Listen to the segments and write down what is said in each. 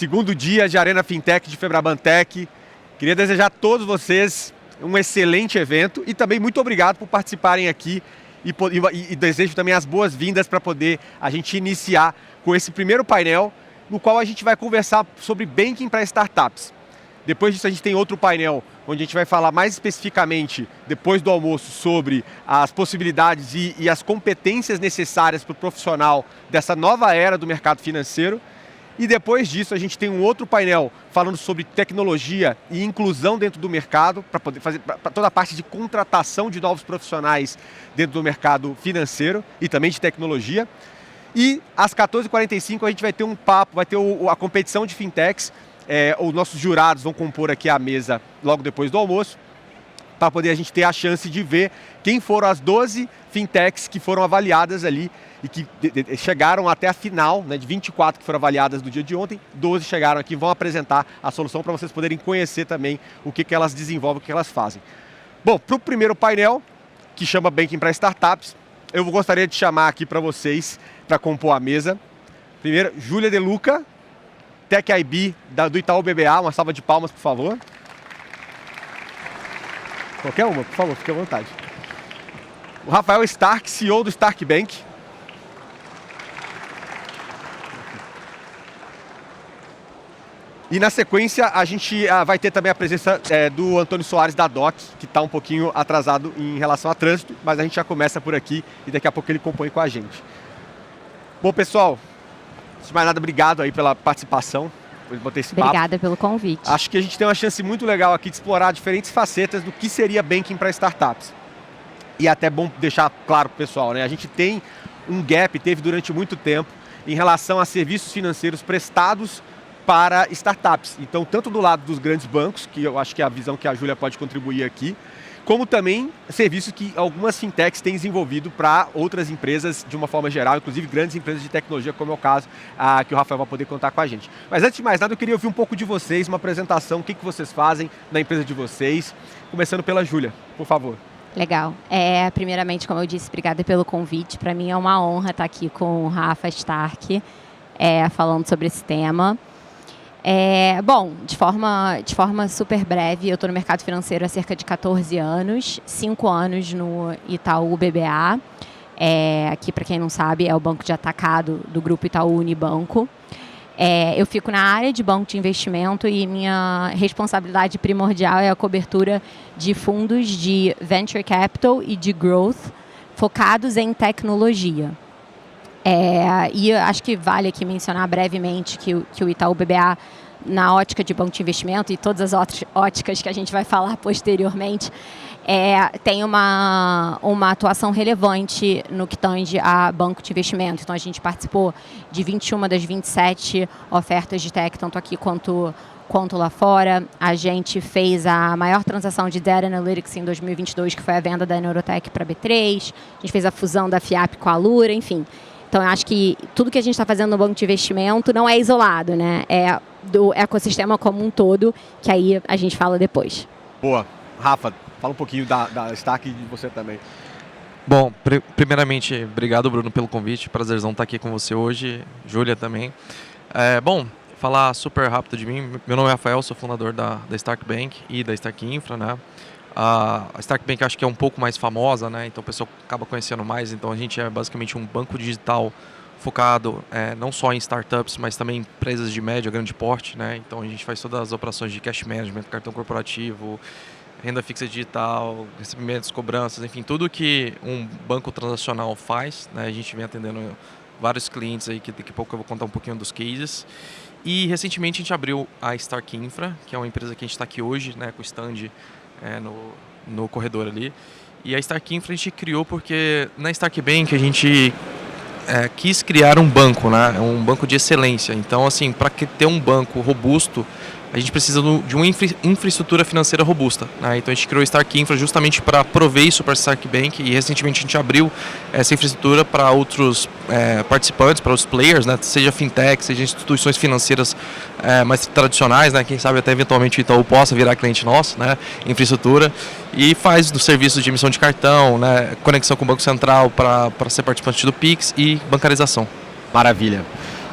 segundo dia de Arena Fintech de Febraban Tech. Queria desejar a todos vocês um excelente evento e também muito obrigado por participarem aqui e desejo também as boas-vindas para poder a gente iniciar com esse primeiro painel, no qual a gente vai conversar sobre banking para startups. Depois disso a gente tem outro painel, onde a gente vai falar mais especificamente, depois do almoço, sobre as possibilidades e as competências necessárias para o profissional dessa nova era do mercado financeiro. E depois disso a gente tem um outro painel falando sobre tecnologia e inclusão dentro do mercado, para poder fazer pra toda a parte de contratação de novos profissionais dentro do mercado financeiro e também de tecnologia. E às 14h45 a gente vai ter um papo, vai ter a competição de fintechs. Os nossos jurados vão compor aqui a mesa logo depois do almoço, para poder a gente ter a chance de ver quem foram as 12 fintechs que foram avaliadas ali e que chegaram até a final, né, de 24 que foram avaliadas no dia de ontem, 12 chegaram aqui, vão apresentar a solução para vocês poderem conhecer também o que elas desenvolvem, o que elas fazem. Bom, para o primeiro painel, que chama Banking para Startups, eu gostaria de chamar aqui para vocês, para compor a mesa, primeiro, Júlia De Luca, Tech IB do Itaú BBA, uma salva de palmas, por favor. Qualquer uma, por favor, fique à vontade. O Rafael Stark, CEO do Stark Bank. E na sequência a gente vai ter também a presença do Antônio Soares da DOC, que está um pouquinho atrasado em relação a trânsito, mas a gente já começa por aqui e daqui a pouco ele compõe com a gente. Bom, pessoal, antes de mais nada, obrigado aí pela participação, por botar esse papo. Obrigada pelo convite. Acho que a gente tem uma chance muito legal aqui de explorar diferentes facetas do que seria banking para startups. E até bom deixar claro para o pessoal, né? A gente tem um gap, teve durante muito tempo, em relação a serviços financeiros prestados para startups. Então, tanto do lado dos grandes bancos, que eu acho que é a visão que a Júlia pode contribuir aqui, como também serviços que algumas fintechs têm desenvolvido para outras empresas de uma forma geral, inclusive grandes empresas de tecnologia, como é o caso que o Rafael vai poder contar com a gente. Mas antes de mais nada, eu queria ouvir um pouco de vocês, uma apresentação, o que vocês fazem na empresa de vocês, começando pela Júlia, por favor. Legal. Primeiramente, como eu disse, obrigada pelo convite. Para mim é uma honra estar aqui com o Rafa Stark, falando sobre esse tema. Bom, de forma super breve, eu estou no mercado financeiro há cerca de 14 anos, 5 anos no Itaú BBA, aqui para quem não sabe é o banco de atacado do grupo Itaú Unibanco. Eu fico na área de banco de investimento e minha responsabilidade primordial é a cobertura de fundos de Venture Capital e de Growth focados em tecnologia. E acho que vale aqui mencionar brevemente que o Itaú BBA, na ótica de banco de investimento e todas as outras óticas que a gente vai falar posteriormente, tem uma atuação relevante no que tange a banco de investimento. Então, a gente participou de 21 das 27 ofertas de tech, tanto aqui quanto lá fora. A gente fez a maior transação de Data Analytics em 2022, que foi a venda da Neurotech para a B3. A gente fez a fusão da FIAP com a Alura, enfim. Então, eu acho que tudo que a gente está fazendo no banco de investimento não é isolado, né? É do ecossistema como um todo, que aí a gente fala depois. Boa. Rafa, fala um pouquinho da Stark e de você também. Bom, primeiramente, obrigado, Bruno, pelo convite. Prazerzão estar aqui com você hoje. Júlia também. Bom, falar super rápido de mim. Meu nome é Rafael, sou fundador da Stark Bank e da Stark Infra, né? A Stark Bank acho que é um pouco mais famosa, né? Então o pessoal acaba conhecendo mais. Então a gente é basicamente um banco digital focado não só em startups, mas também em empresas de médio a grande porte, né? Então a gente faz todas as operações de cash management, cartão corporativo, renda fixa digital, recebimentos, cobranças, enfim, tudo que um banco transacional faz, né? A gente vem atendendo vários clientes aí, que daqui a pouco eu vou contar um pouquinho dos cases. E recentemente a gente abriu a Stark Infra, que é uma empresa que a gente está aqui hoje, né, com o stand no corredor ali. E a Stark Infra a gente criou porque na Stark Bank a gente quis criar um banco, né, um banco de excelência. Então, assim, para ter um banco robusto, a gente precisa de uma infraestrutura financeira robusta, né? Então a gente criou a Stark Infra justamente para prover isso para a Stark Bank e recentemente a gente abriu essa infraestrutura para outros participantes, para os players, né? Seja fintech, seja instituições financeiras mais tradicionais, né? Quem sabe até eventualmente o Itaú possa virar cliente nosso, né? Infraestrutura, e faz dos serviços de emissão de cartão, né? Conexão com o Banco Central para ser participante do Pix e bancarização. Maravilha.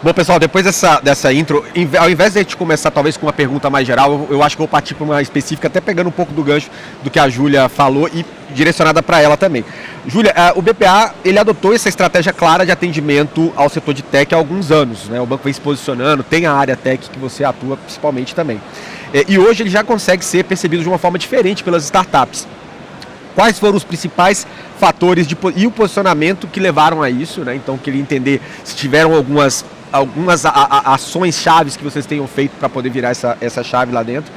Bom, pessoal, depois dessa intro, ao invés de a gente começar talvez com uma pergunta mais geral, eu acho que eu vou partir para uma específica, até pegando um pouco do gancho do que a Júlia falou e direcionada para ela também. Júlia, o BPA, ele adotou essa estratégia clara de atendimento ao setor de tech há alguns anos, né? O banco vem se posicionando, tem a área tech que você atua principalmente também. E hoje ele já consegue ser percebido de uma forma diferente pelas startups. Quais foram os principais fatores e o posicionamento que levaram a isso, né? Então, queria entender se tiveram algumas ações chaves que vocês tenham feito para poder virar essa chave lá dentro.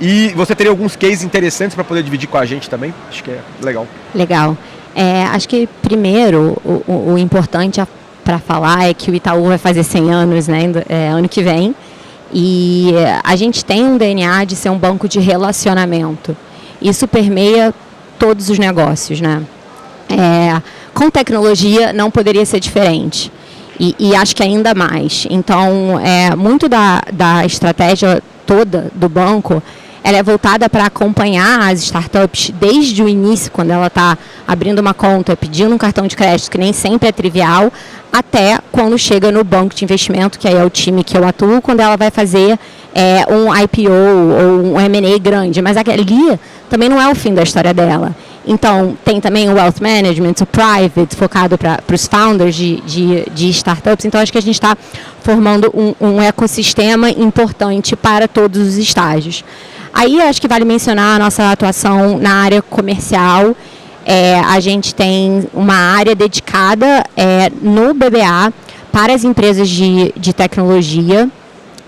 E você teria alguns cases interessantes para poder dividir com a gente também? Acho que é legal. Legal. Acho que primeiro o importante para falar é que o Itaú vai fazer 100 anos, né, ano que vem. E a gente tem um DNA de ser um banco de relacionamento. Isso permeia todos os negócios, né? Com tecnologia não poderia ser diferente. E acho que ainda mais. Então, muito da estratégia toda do banco, ela é voltada para acompanhar as startups desde o início, quando ela está abrindo uma conta, pedindo um cartão de crédito, que nem sempre é trivial, até quando chega no banco de investimento, que aí é o time que eu atuo, quando ela vai fazer um IPO ou um M&A grande. Mas ali também não é o fim da história dela. Então, tem também o Wealth Management, o Private, focado para os founders de startups. Então, acho que a gente está formando um ecossistema importante para todos os estágios. Aí, acho que vale mencionar a nossa atuação na área comercial. A gente tem uma área dedicada no BBA para as empresas de tecnologia,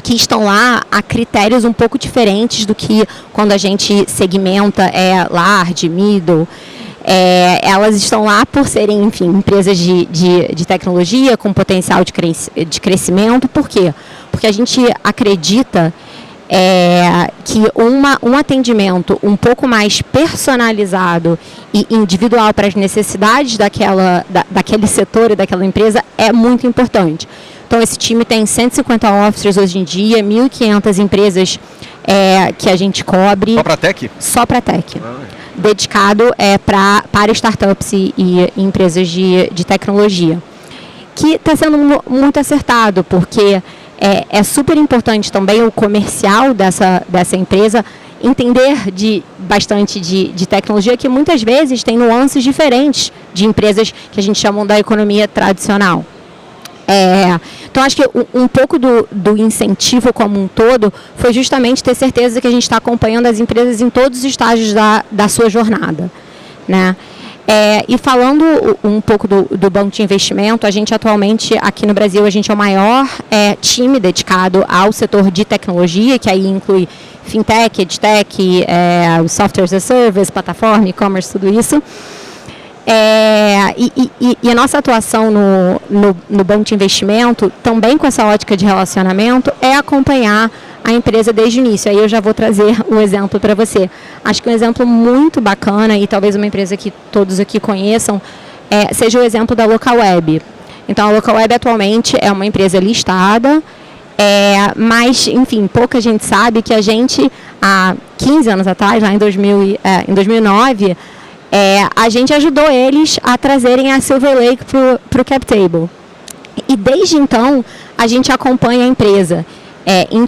que estão lá a critérios um pouco diferentes do que quando a gente segmenta large, middle. Elas estão lá por serem, enfim, empresas de tecnologia com potencial de crescimento. Por quê? Porque a gente acredita que um atendimento um pouco mais personalizado e individual para as necessidades daquele setor e daquela empresa é muito importante. Então, esse time tem 150 officers hoje em dia, 1.500 empresas que a gente cobre. Só para tech? Só para tech. Dedicado para startups e empresas de tecnologia. Que está sendo muito acertado, porque é super importante também o comercial dessa empresa entender bastante de tecnologia, que muitas vezes tem nuances diferentes de empresas que a gente chama da economia tradicional. Então, acho que um pouco do incentivo como um todo foi justamente ter certeza que a gente está acompanhando as empresas em todos os estágios da sua jornada, né? E falando um pouco do banco de investimento, a gente atualmente, aqui no Brasil, a gente é o maior time dedicado ao setor de tecnologia, que aí inclui fintech, edtech, software as a service, plataforma, e-commerce, tudo isso. E a nossa atuação no banco de investimento, também com essa ótica de relacionamento, é acompanhar a empresa desde o início. Aí eu já vou trazer um exemplo para você. Acho que um exemplo muito bacana, e talvez uma empresa que todos aqui conheçam, seja o exemplo da Localweb. Então, a Localweb atualmente é uma empresa listada, mas, enfim, pouca gente sabe que a gente, há 15 anos atrás, lá em 2009, a gente ajudou eles a trazerem a Silver Lake para o cap table. E desde então, a gente acompanha a empresa em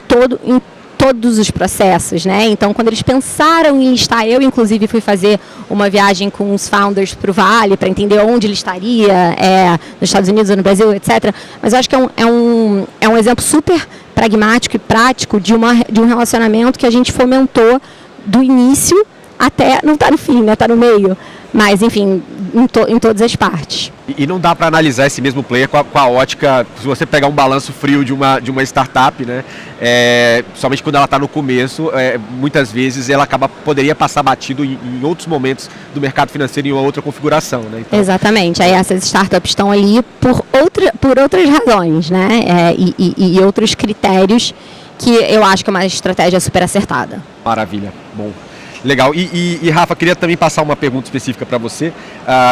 todos os processos, né? Então, quando eles pensaram em listar, eu inclusive fui fazer uma viagem com os founders para o Vale, para entender onde ele estaria, nos Estados Unidos ou no Brasil, etc. Mas eu acho que é um exemplo super pragmático e prático de um relacionamento que a gente fomentou do início até não está no fim, né? Está no meio. Mas, enfim, em todas as partes. E não dá para analisar esse mesmo player com a ótica, se você pegar um balanço frio de uma startup, né? Somente quando ela está no começo, muitas vezes ela poderia passar batido em outros momentos do mercado financeiro em uma outra configuração, né? Então, exatamente. Aí essas startups estão ali por outras razões, né? E outros critérios que eu acho que é uma estratégia super acertada. Maravilha. Bom. Legal. E Rafa, queria também passar uma pergunta específica para você,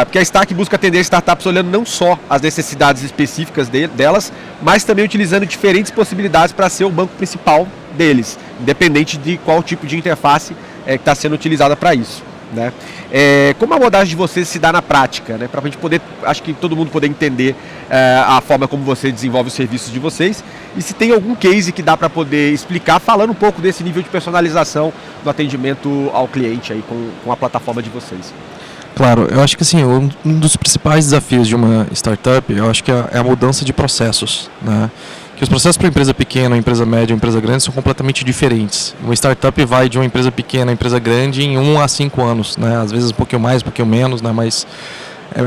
porque a Stark busca atender startups olhando não só as necessidades específicas delas, mas também utilizando diferentes possibilidades para ser o banco principal deles, independente de qual tipo de interface que está sendo utilizada para isso. né? Como a abordagem de vocês se dá na prática, né? Para a gente poder, acho que todo mundo poder entender a forma como você desenvolve os serviços de vocês e se tem algum case que dá para poder explicar, falando um pouco desse nível de personalização do atendimento ao cliente aí com a plataforma de vocês. Claro, eu acho que assim, um dos principais desafios de uma startup, eu acho que é a mudança de processos, né? Que os processos para empresa pequena, empresa média, empresa grande são completamente diferentes. Uma startup vai de uma empresa pequena a empresa grande em 1 a 5 anos, né? Às vezes um pouquinho mais, um pouquinho menos, né? Mas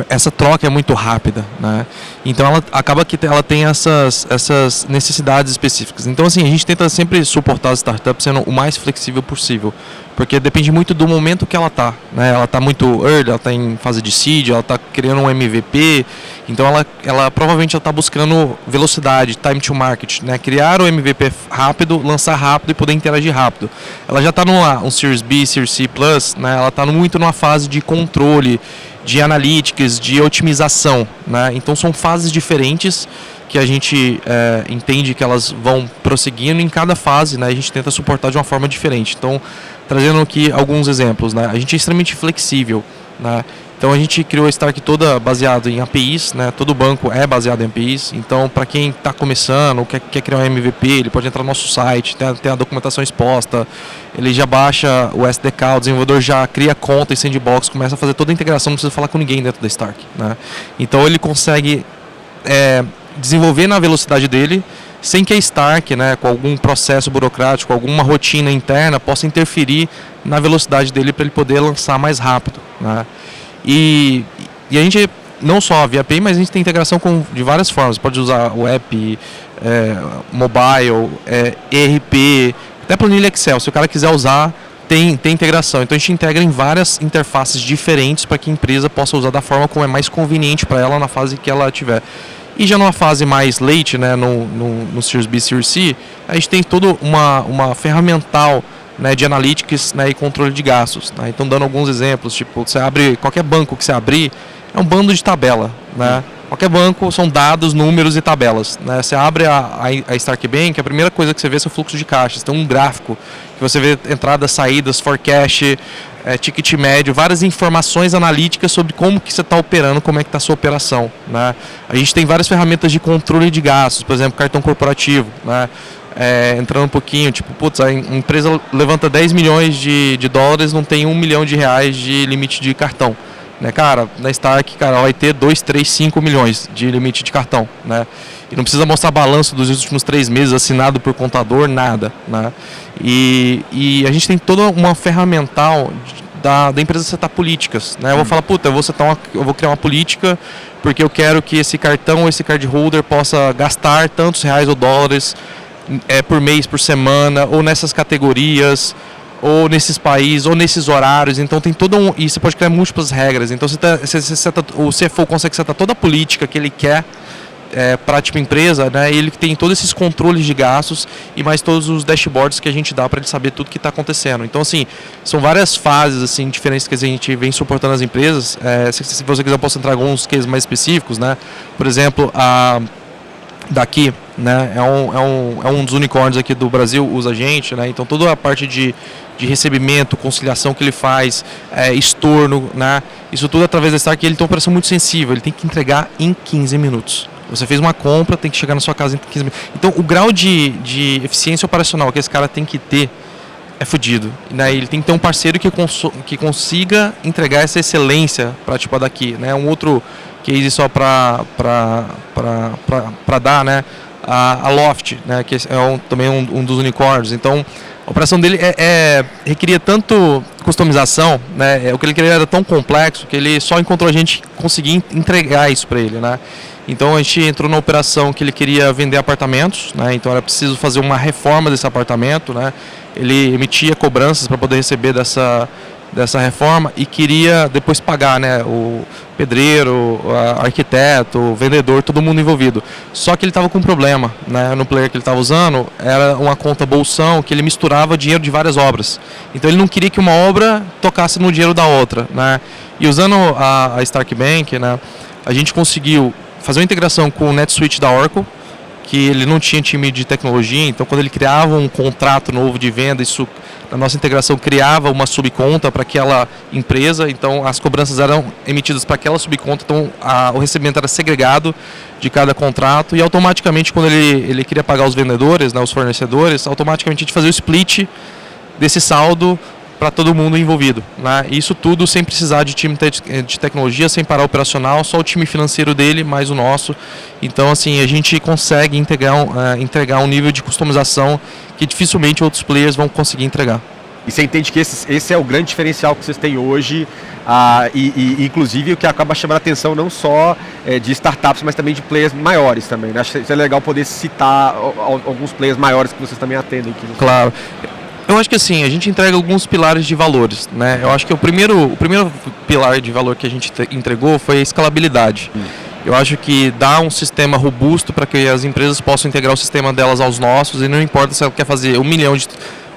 essa troca é muito rápida, né? Então ela acaba que ela tem essas necessidades específicas. Então assim, a gente tenta sempre suportar as startups sendo o mais flexível possível, porque depende muito do momento que ela está, né? Ela está muito early, ela está em fase de seed, ela está criando um MVP, então ela provavelmente está buscando velocidade, time to market, né? Criar o MVP rápido, lançar rápido e poder interagir rápido. Ela já está um Series B, Series C+, né? Ela está muito numa fase de controle, de analytics, de otimização, né? Então são fases diferentes que a gente entende que elas vão prosseguindo em cada fase, né? A gente tenta suportar de uma forma diferente. Então, trazendo aqui alguns exemplos, né? A gente é extremamente flexível, né? Então a gente criou a Stark toda baseado em APIs, né? Todo banco é baseado em APIs. Então, para quem está começando ou quer criar um MVP, ele pode entrar no nosso site, tem a documentação exposta, ele já baixa o SDK, o desenvolvedor já cria conta em sandbox, começa a fazer toda a integração, não precisa falar com ninguém dentro da Stark, né? Então ele consegue desenvolver na velocidade dele, sem que a Stark, né, com algum processo burocrático, alguma rotina interna, possa interferir na velocidade dele para ele poder lançar mais rápido, né? E a gente não só via API, mas a gente tem integração de várias formas. Pode usar o app, mobile, ERP, até planilha Excel. Se o cara quiser usar, tem integração. Então a gente integra em várias interfaces diferentes para que a empresa possa usar da forma como é mais conveniente para ela na fase que ela tiver. E já numa fase mais late, né, no Series B, Series C, a gente tem toda uma ferramental, né, de analytics, né, e controle de gastos, né? Então, dando alguns exemplos, tipo, você abre qualquer banco que você abrir, é um bando de tabela, né? Qualquer banco são dados, números e tabelas, né? Você abre a Stark Bank, a primeira coisa que você vê é o fluxo de caixa. Tem um gráfico que você vê entradas, saídas, forecast, ticket médio, várias informações analíticas sobre como que você está operando, como é que está a sua operação, né? A gente tem várias ferramentas de controle de gastos, por exemplo, cartão corporativo, né? Entrando um pouquinho, tipo, putz, a empresa levanta 10 milhões de dólares, não tem 1 milhão de reais de limite de cartão, né? Cara, na Stark, cara, vai ter 2, 3, 5 milhões de limite de cartão, né? E não precisa mostrar balanço dos últimos 3 meses assinado por contador, nada, né? E a gente tem toda uma ferramental da empresa setar políticas, né? Eu vou falar, puta, eu vou criar uma política porque eu quero que esse cartão ou esse card holder possa gastar tantos reais ou dólares por mês, por semana, ou nessas categorias, ou nesses países, ou nesses horários. Então tem todo e você pode criar múltiplas regras. Então o CFO consegue setar toda a política que ele quer para a tipo empresa, né? E ele tem todos esses controles de gastos e mais todos os dashboards que a gente dá para ele saber tudo que está acontecendo. Então assim, são várias fases assim diferentes que a gente vem suportando as empresas. Se você quiser, eu posso entrar em alguns cases mais específicos, né? Por exemplo, daqui, né, é um dos unicórnios aqui do Brasil, usa a gente, né? Então toda a parte de recebimento, conciliação que ele faz, estorno, né? Isso tudo através da Stark. Ele tem uma operação muito sensível, ele tem que entregar em 15 minutos. Você fez uma compra, tem que chegar na sua casa em 15 minutos. Então o grau de eficiência operacional que esse cara tem que ter é fodido, né? Ele tem que ter um parceiro que consiga entregar essa excelência para tipo daqui, né? Um outro case só para dar, né? A Loft, né? Que é também um dos unicórnios. Então a operação dele requeria tanto customização, né? O que ele queria era tão complexo que ele só encontrou a gente conseguir entregar isso para ele, né? Então a gente entrou na operação que ele queria vender apartamentos, né? Então era preciso fazer uma reforma desse apartamento, né? Ele emitia cobranças para poder receber dessa reforma e queria depois pagar, né? O pedreiro, o arquiteto, o vendedor, todo mundo envolvido. Só que ele estava com um problema, né? No player que ele estava usando era uma conta bolsão que ele misturava dinheiro de várias obras. Então ele não queria que uma obra tocasse no dinheiro da outra, né? E usando a Stark Bank, né? A gente conseguiu fazer uma integração com o NetSuite da Oracle, que ele não tinha time de tecnologia, então quando ele criava um contrato novo de venda, isso a nossa integração criava uma subconta para aquela empresa, então as cobranças eram emitidas para aquela subconta, então o recebimento era segregado de cada contrato e automaticamente quando ele queria pagar os vendedores, né, os fornecedores, automaticamente a gente fazia o split desse saldo para todo mundo envolvido, né? Isso tudo sem precisar de time de tecnologia, sem parar operacional, só o time financeiro dele mais o nosso. Então, assim, a gente consegue entregar um nível de customização que dificilmente outros players vão conseguir entregar. E você entende que esse é o grande diferencial que vocês têm hoje, inclusive o que acaba chamando a atenção não só de startups, mas também de players maiores também, né? Acho que é legal poder citar alguns players maiores que vocês também atendem aqui. Claro. Eu acho que assim, a gente entrega alguns pilares de valores, né? Eu acho que o primeiro pilar de valor que a gente entregou foi a escalabilidade. Eu acho que dá um sistema robusto para que as empresas possam integrar o sistema delas aos nossos e não importa se ela quer fazer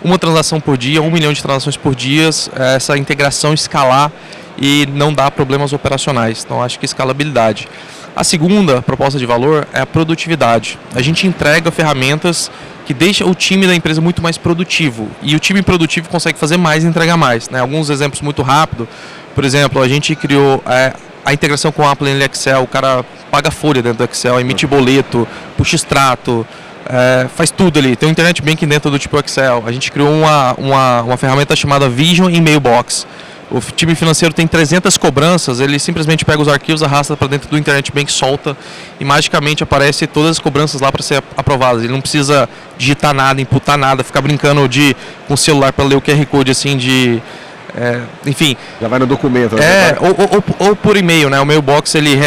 uma transação por dia, 1 milhão de transações por dia, essa integração escalar e não dar problemas operacionais. Então, acho que escalabilidade. A segunda proposta de valor é a produtividade. A gente entrega ferramentas que deixam o time da empresa muito mais produtivo. E o time produtivo consegue fazer mais e entregar mais, né? Alguns exemplos muito rápidos. Por exemplo, a gente criou a integração com a planilha Excel. O cara paga folha dentro do Excel, emite boleto, puxa extrato, faz tudo ali. Tem um Internet Banking dentro do tipo Excel. A gente criou uma ferramenta chamada Vision em Mailbox. O time financeiro tem 300 cobranças, ele simplesmente pega os arquivos, arrasta para dentro do Internet Bank, solta e magicamente aparece todas as cobranças lá para ser aprovadas. Ele não precisa digitar nada, imputar nada, ficar brincando com o celular para ler o QR Code assim enfim. Já vai no documento. Ou por e-mail, né? O Mailbox ele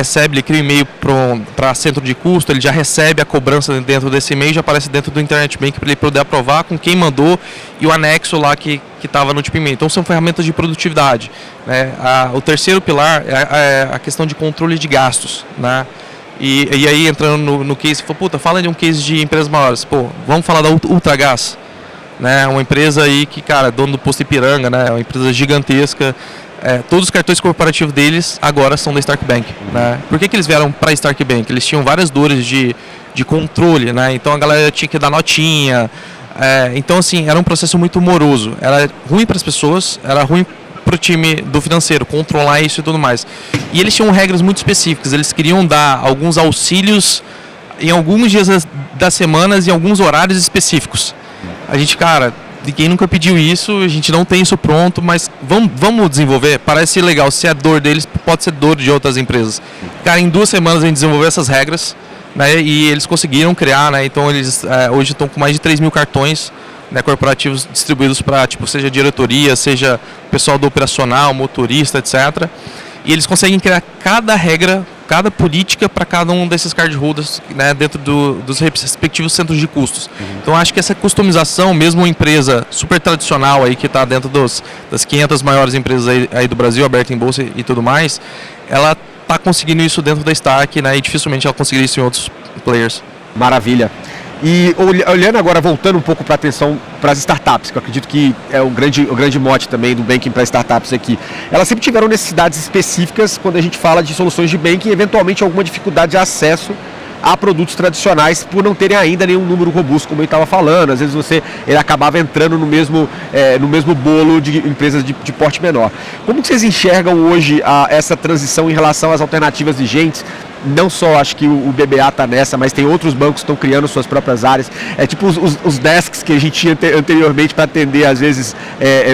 cria um e-mail para centro de custo, ele já recebe a cobrança dentro desse e-mail, já aparece dentro do Internet Bank para ele poder aprovar com quem mandou e o anexo lá que estava no tipo e-mail. Então são ferramentas de produtividade, né? O terceiro pilar é a questão de controle de gastos, né? E aí entrando no case, fala de um case de empresas maiores. Vamos falar da Ultragaz. Né, uma empresa aí que, cara, dono do posto Ipiranga, né, uma empresa gigantesca. Todos os cartões corporativos deles agora são da Stark Bank. Né? Por que eles vieram para a Stark Bank? Eles tinham várias dores de controle, né? Então a galera tinha que dar notinha. Então, assim, era um processo muito moroso. Era ruim para as pessoas, era ruim para o time do financeiro, controlar isso e tudo mais. E eles tinham regras muito específicas. Eles queriam dar alguns auxílios em alguns dias das semanas, em alguns horários específicos. A gente, cara, ninguém nunca pediu isso, a gente não tem isso pronto, mas vamos desenvolver. Parece legal, se é dor deles, pode ser dor de outras empresas. Cara, em 2 semanas a gente desenvolveu essas regras, né, e eles conseguiram criar, né, então eles hoje estão com mais de 3 mil cartões, né, corporativos distribuídos para, seja diretoria, seja pessoal do operacional, motorista, etc. E eles conseguem criar cada regra, cada política para cada um desses cardholders, né, dentro dos respectivos centros de custos. Então acho que essa customização, mesmo uma empresa super tradicional aí que está dentro das 500 maiores empresas aí do Brasil, aberta em bolsa e tudo mais, ela está conseguindo isso dentro da Stark, né, e dificilmente ela conseguiria isso em outros players. Maravilha. E olhando agora, voltando um pouco para a atenção para as startups, que eu acredito que é o grande mote também do banking para startups aqui. Elas sempre tiveram necessidades específicas quando a gente fala de soluções de banking e eventualmente alguma dificuldade de acesso a produtos tradicionais por não terem ainda nenhum número robusto, como eu estava falando. Às vezes ele acabava entrando no mesmo bolo de empresas de porte menor. Como que vocês enxergam hoje essa transição em relação às alternativas vigentes? Não só acho que o BBA está nessa, mas tem outros bancos que estão criando suas próprias áreas. Tipo os desks que a gente tinha anteriormente para atender, às vezes,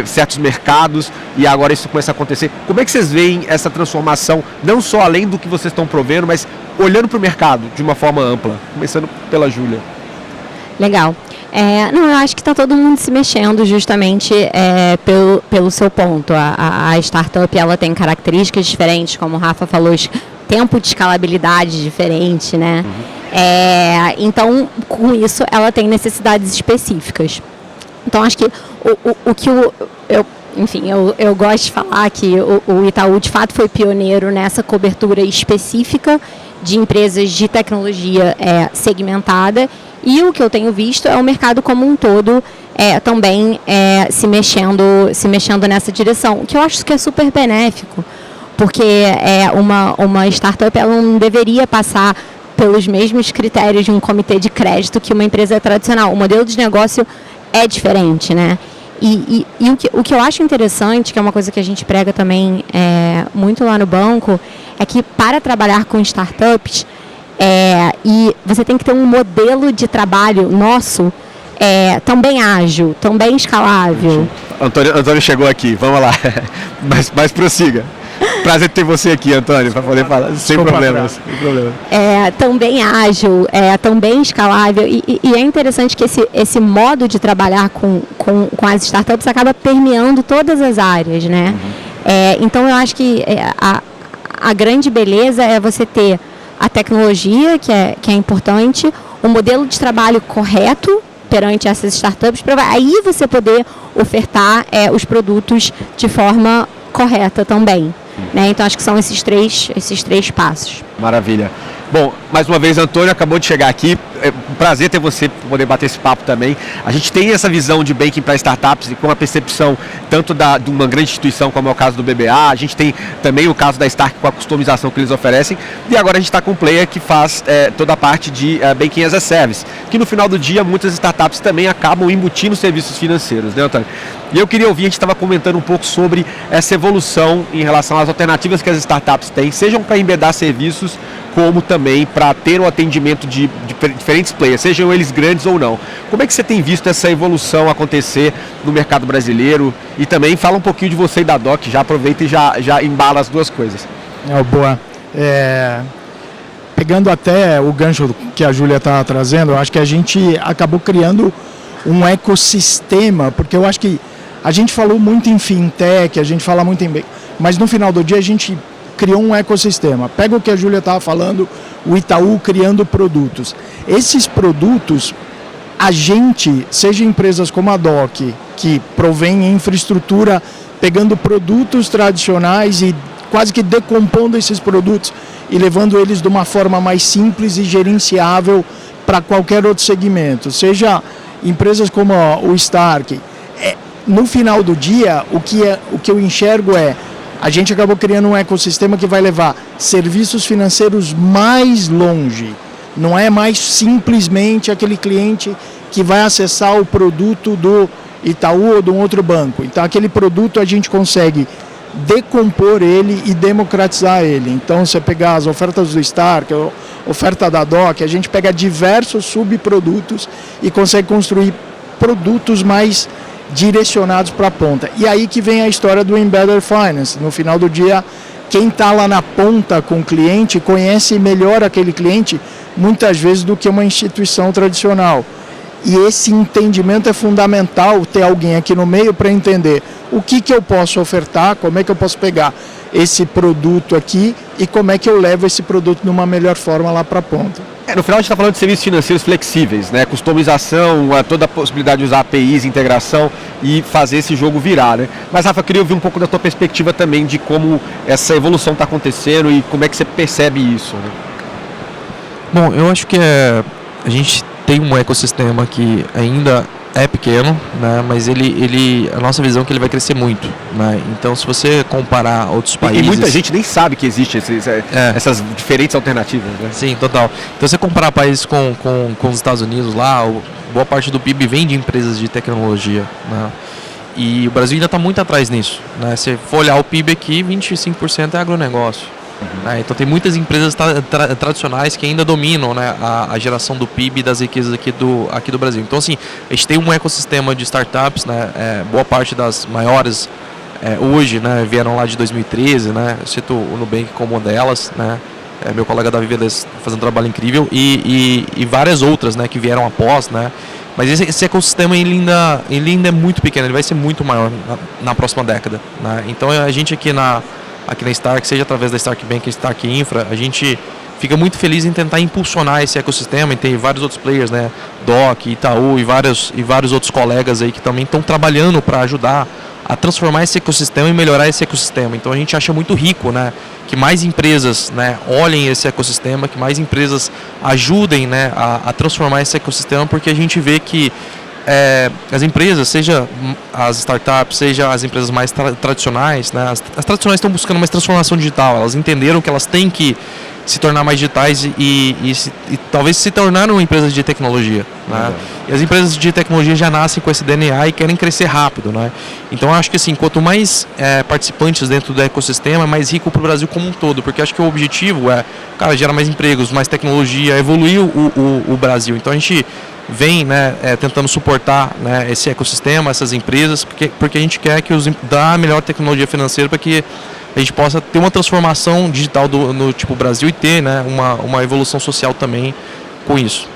certos mercados, e agora isso começa a acontecer. Como é que vocês veem essa transformação, não só além do que vocês estão provendo, mas olhando para o mercado de uma forma ampla? Começando pela Júlia. Legal. Eu acho que está todo mundo se mexendo justamente pelo seu ponto. A startup ela tem características diferentes, como o Rafa falou, tempo de escalabilidade diferente, né? Então, com isso, ela tem necessidades específicas. Então, acho que eu gosto de falar que o Itaú, de fato, foi pioneiro nessa cobertura específica de empresas de tecnologia segmentada. E o que eu tenho visto é o mercado como um todo também se mexendo nessa direção, que eu acho que é super benéfico, porque uma startup ela não deveria passar pelos mesmos critérios de um comitê de crédito que uma empresa tradicional. O modelo de negócio é diferente, né? O que eu acho interessante, que é uma coisa que a gente prega também muito lá no banco, é que para trabalhar com startups, e você tem que ter um modelo de trabalho nosso também ágil, também escalável. Antônio chegou aqui, vamos lá, mas prossiga. Prazer ter você aqui, Antônio, para poder falar sem problemas. Também ágil, também escalável, e é interessante que esse modo de trabalhar com as startups acaba permeando todas as áreas, né? Então eu acho que a grande beleza é você ter a tecnologia, que é importante, o modelo de trabalho correto perante essas startups, para aí você poder ofertar os produtos de forma correta também. Né? Então acho que são esses três passos. Maravilha. Bom, mais uma vez, Antônio acabou de chegar aqui. É um prazer ter você para poder bater esse papo também. A gente tem essa visão de banking para startups e com a percepção tanto de uma grande instituição como é o caso do BBA. A gente tem também o caso da Stark com a customização que eles oferecem. E agora a gente está com um player que faz toda a parte de banking as a service, que no final do dia muitas startups também acabam embutindo serviços financeiros, né, Antônio? E eu queria ouvir, a gente estava comentando um pouco sobre essa evolução em relação às alternativas que as startups têm, sejam para embedar serviços, como também para ter um atendimento de diferentes players, sejam eles grandes ou não. Como é que você tem visto essa evolução acontecer no mercado brasileiro? E também fala um pouquinho de você e da Doc, já aproveita e já embala as duas coisas. Boa. Pegando até o gancho que a Júlia está trazendo, eu acho que a gente acabou criando um ecossistema, porque eu acho que a gente falou muito em fintech, a gente fala muito em... Mas no final do dia a gente criou um ecossistema. Pega o que a Júlia estava falando, o Itaú criando produtos. Esses produtos, a gente, seja empresas como a DOC, que provém infraestrutura, pegando produtos tradicionais e quase que decompondo esses produtos e levando eles de uma forma mais simples e gerenciável para qualquer outro segmento. Seja empresas como o Stark. No final do dia, o que eu enxergo a gente acabou criando um ecossistema que vai levar serviços financeiros mais longe. Não é mais simplesmente aquele cliente que vai acessar o produto do Itaú ou de um outro banco. Então, aquele produto a gente consegue decompor ele e democratizar ele. Então, você pegar as ofertas do Stark, a oferta da DOC, a gente pega diversos subprodutos e consegue construir produtos mais direcionados para a ponta. E aí que vem a história do Embedded Finance. No final do dia, quem está lá na ponta com o cliente conhece melhor aquele cliente, muitas vezes, do que uma instituição tradicional. E esse entendimento é fundamental, ter alguém aqui no meio para entender o que eu posso ofertar, como é que eu posso pegar esse produto aqui e como é que eu levo esse produto de uma melhor forma lá para a ponta. No final a gente está falando de serviços financeiros flexíveis, né? Customização, toda a possibilidade de usar APIs, integração e fazer esse jogo virar, né? Mas, Rafa, eu queria ouvir um pouco da tua perspectiva também de como essa evolução está acontecendo e como é que você percebe isso, né? Bom, eu acho que a gente tem um ecossistema que ainda é pequeno, né? Mas a nossa visão é que ele vai crescer muito, né? Então, se você comparar outros países... E muita gente nem sabe que existe essas diferentes alternativas, né? Sim, total. Então, se você comparar países com os Estados Unidos lá, boa parte do PIB vem de empresas de tecnologia, né? E o Brasil ainda está muito atrás nisso, né? Se for olhar o PIB aqui, 25% é agronegócio. Né? Então tem muitas empresas tradicionais que ainda dominam, né, a geração do PIB e das riquezas aqui do Brasil. Então assim, a gente tem um ecossistema de startups, né, boa parte das maiores hoje, né, vieram lá de 2013, né, eu cito o Nubank como uma delas, né, meu colega Davi Velez fazendo um trabalho incrível e várias outras, né, que vieram após, né. Mas esse ecossistema ele ainda é muito pequeno, ele vai ser muito maior na próxima década, né. Então a gente aqui na Stark, seja através da Stark Bank e Stark Infra, a gente fica muito feliz em tentar impulsionar esse ecossistema, e tem vários outros players, né, DOC, Itaú e vários outros colegas aí que também estão trabalhando para ajudar a transformar esse ecossistema e melhorar esse ecossistema. Então a gente acha muito rico, né, que mais empresas, né, olhem esse ecossistema, que mais empresas ajudem, né, a transformar esse ecossistema, porque a gente vê que as empresas, seja as startups, seja as empresas mais tradicionais, né, as tradicionais estão buscando mais transformação digital, elas entenderam que elas têm que se tornar mais digitais e talvez se tornar uma empresa de tecnologia, né? E as empresas de tecnologia já nascem com esse DNA e querem crescer rápido, né? Então eu acho que assim, quanto mais participantes dentro do ecossistema, mais rico para o Brasil como um todo, porque acho que o objetivo é, cara, gerar mais empregos, mais tecnologia, evoluir o Brasil. Então a gente vem, né, tentando suportar, né, esse ecossistema, essas empresas, porque a gente quer que dar a melhor tecnologia financeira para que a gente possa ter uma transformação digital no tipo Brasil e ter, né, uma evolução social também com isso.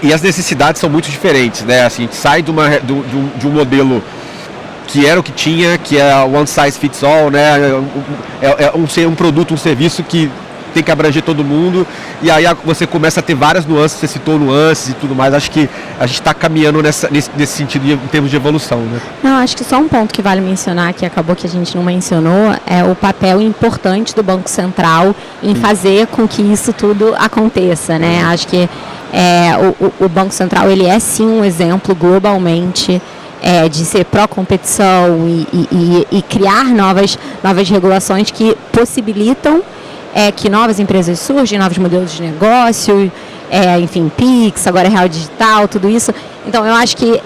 E as necessidades são muito diferentes, né? Assim, a gente sai de um modelo que era o que tinha, que é one size fits all, né? Um produto, um serviço que tem que abranger todo mundo, e aí você começa a ter várias nuances, você citou nuances e tudo mais, acho que a gente está caminhando nesse sentido em termos de evolução, né? Não, acho que só um ponto que vale mencionar, que acabou que a gente não mencionou, é o papel importante do Banco Central em fazer com que isso tudo aconteça, né? Acho que o Banco Central, ele é sim um exemplo globalmente de ser pró-competição e criar novas regulações que possibilitam que novas empresas surgem, novos modelos de negócio, enfim, Pix, agora Real Digital, tudo isso. Então, eu acho que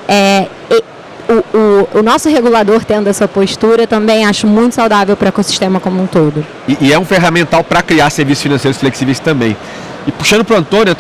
o nosso regulador tendo essa postura também acho muito saudável para o ecossistema como um todo. E é um ferramental para criar serviços financeiros flexíveis também. E puxando para o Antônio,